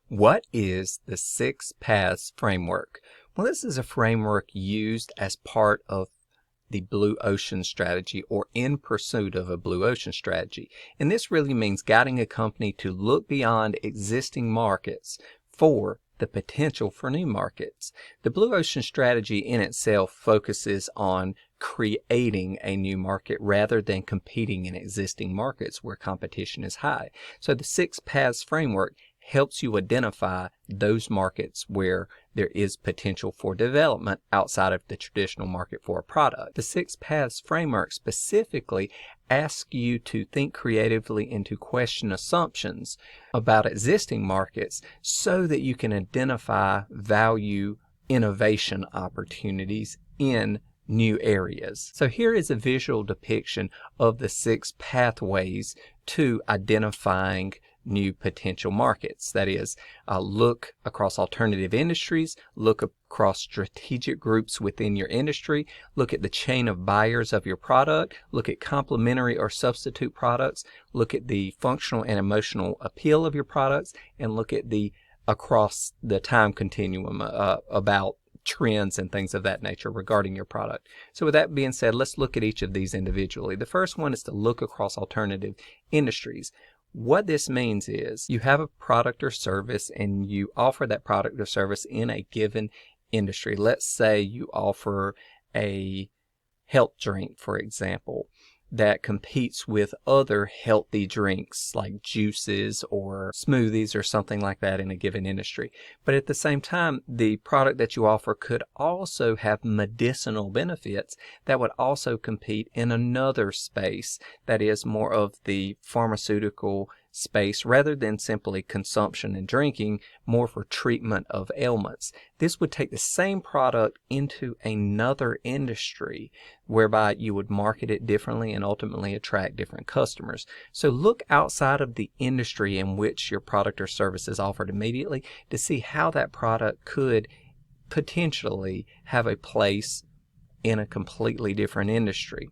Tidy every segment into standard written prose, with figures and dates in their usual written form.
What is the Six Paths Framework? Well, this is a framework used as part of the Blue Ocean Strategy, or in pursuit of a Blue Ocean Strategy. And this really means guiding a company to look beyond existing markets for the potential for new markets. The Blue Ocean Strategy in itself focuses on creating a new market rather than competing in existing markets where competition is high. So the Six Paths Framework helps you identify those markets where there is potential for development outside of the traditional market for a product. The Six Paths Framework specifically asks you to think creatively and to question assumptions about existing markets so that you can identify value innovation opportunities in new areas. So here is a visual depiction of the six pathways to identifying new potential markets. That is, look across alternative industries, look across strategic groups within your industry, look at the chain of buyers of your product, look at complementary or substitute products, look at the functional and emotional appeal of your products, and look at the across the time continuum about trends and things of that nature regarding your product. So with that being said, let's look at each of these individually. The first one is to look across alternative industries. What this means is you have a product or service and you offer that product or service in a given industry. Let's say you offer a health drink, for example, that competes with other healthy drinks like juices or smoothies or something like that in a given industry. But at the same time, the product that you offer could also have medicinal benefits that would also compete in another space that is more of the pharmaceutical space rather than simply consumption and drinking, more for treatment of ailments. This would take the same product into another industry whereby you would market it differently and ultimately attract different customers. So look outside of the industry in which your product or service is offered immediately to see how that product could potentially have a place in a completely different industry.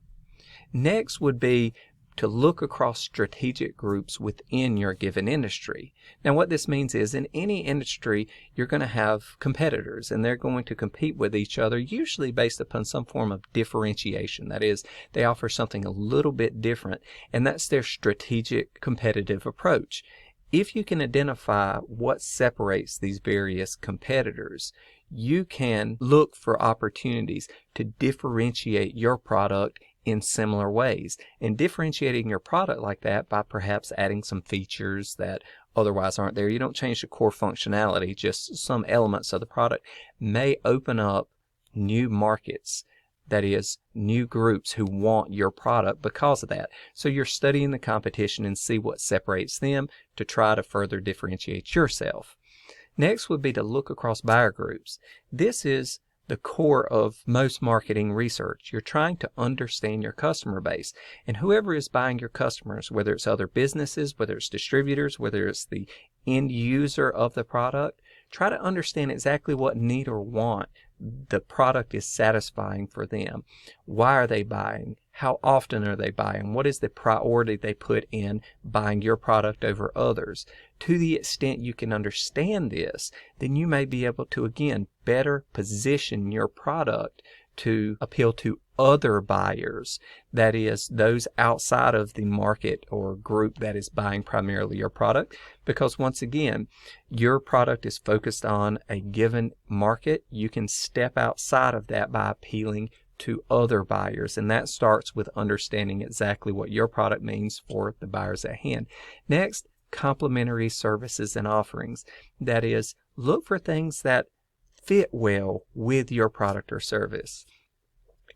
Next would be to look across strategic groups within your given industry. Now what this means is in any industry you're going to have competitors and they're going to compete with each other, usually based upon some form of differentiation. That is, they offer something a little bit different, and that's their strategic competitive approach. If you can identify what separates these various competitors, you can look for opportunities to differentiate your product in similar ways, and differentiating your product like that by perhaps adding some features that otherwise aren't there. You don't change the core functionality, just some elements of the product may open up new markets, that is, new groups who want your product because of that. So you're studying the competition and see what separates them to try to further differentiate yourself. Next would be to look across buyer groups. This is the core of most marketing research. You're trying to understand your customer base, and whoever is buying your customers, whether it's other businesses, whether it's distributors, whether it's the end user of the product, try to understand exactly what need or want the product is satisfying for them. Why are they buying? How often are they buying? What is the priority they put in buying your product over others? To the extent you can understand this, then you may be able to, again, better position your product to appeal to other buyers, that is, those outside of the market or group that is buying primarily your product. Because once again, your product is focused on a given market. You can step outside of that by appealing to other buyers, and that starts with understanding exactly what your product means for the buyers at hand. Next, complementary services and offerings. That is, look for things that fit well with your product or service.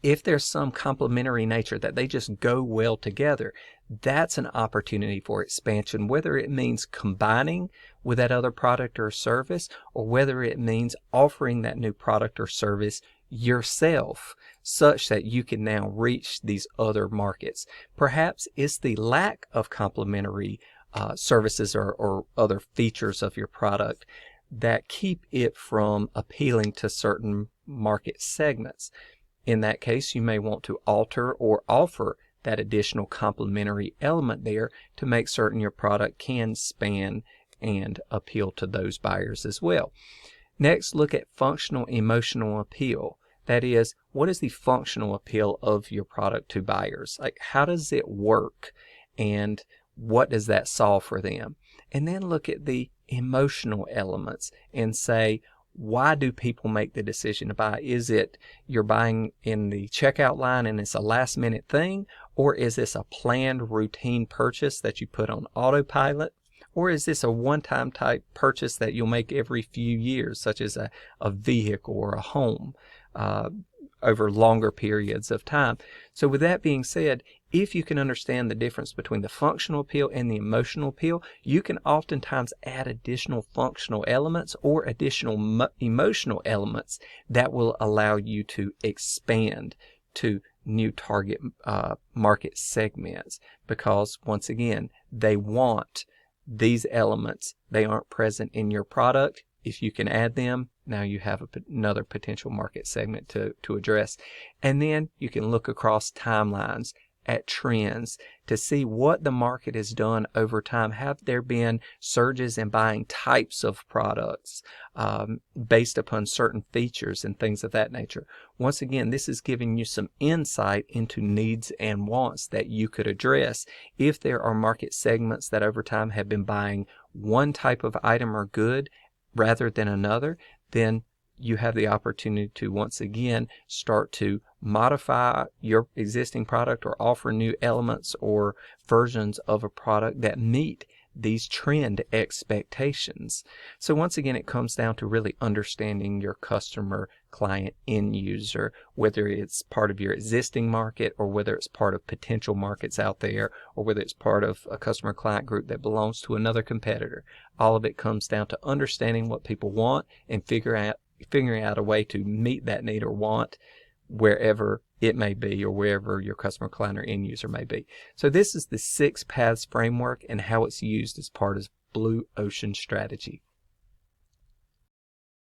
If there's some complementary nature that they just go well together, that's an opportunity for expansion, whether it means combining with that other product or service, or whether it means offering that new product or service yourself, such that you can now reach these other markets. Perhaps it's the lack of complementary services or other features of your product that keep it from appealing to certain market segments. In that case, you may want to alter or offer that additional complementary element there to make certain your product can span and appeal to those buyers as well. Next, look at functional emotional appeal. That is, what is the functional appeal of your product to buyers? Like, how does it work and what does that solve for them? And then look at the emotional elements and say, why do people make the decision to buy? Is it you're buying in the checkout line and it's a last minute thing? Or is this a planned routine purchase that you put on autopilot? Or is this a one-time type purchase that you'll make every few years, such as a vehicle or a home over longer periods of time? So with that being said, if you can understand the difference between the functional appeal and the emotional appeal, you can oftentimes add additional functional elements or additional emotional elements that will allow you to expand to new target market segments, because once again, they want these elements. They aren't present in your product. If you can add them, now you have another potential market segment to address. And then you can look across timelines at trends to see what the market has done over time. Have there been surges in buying types of products based upon certain features and things of that nature? Once again, this is giving you some insight into needs and wants that you could address. If there are market segments that over time have been buying one type of item or good rather than another, then you have the opportunity to once again start to modify your existing product or offer new elements or versions of a product that meet these trend expectations. So once again, it comes down to really understanding your customer, client, end user, whether it's part of your existing market or whether it's part of potential markets out there, or whether it's part of a customer client group that belongs to another competitor. All of it comes down to understanding what people want and figuring out a way to meet that need or want wherever it may be, or wherever your customer, client, or end user may be. So this is the 6 paths framework and how it's used as part of Blue Ocean strategy.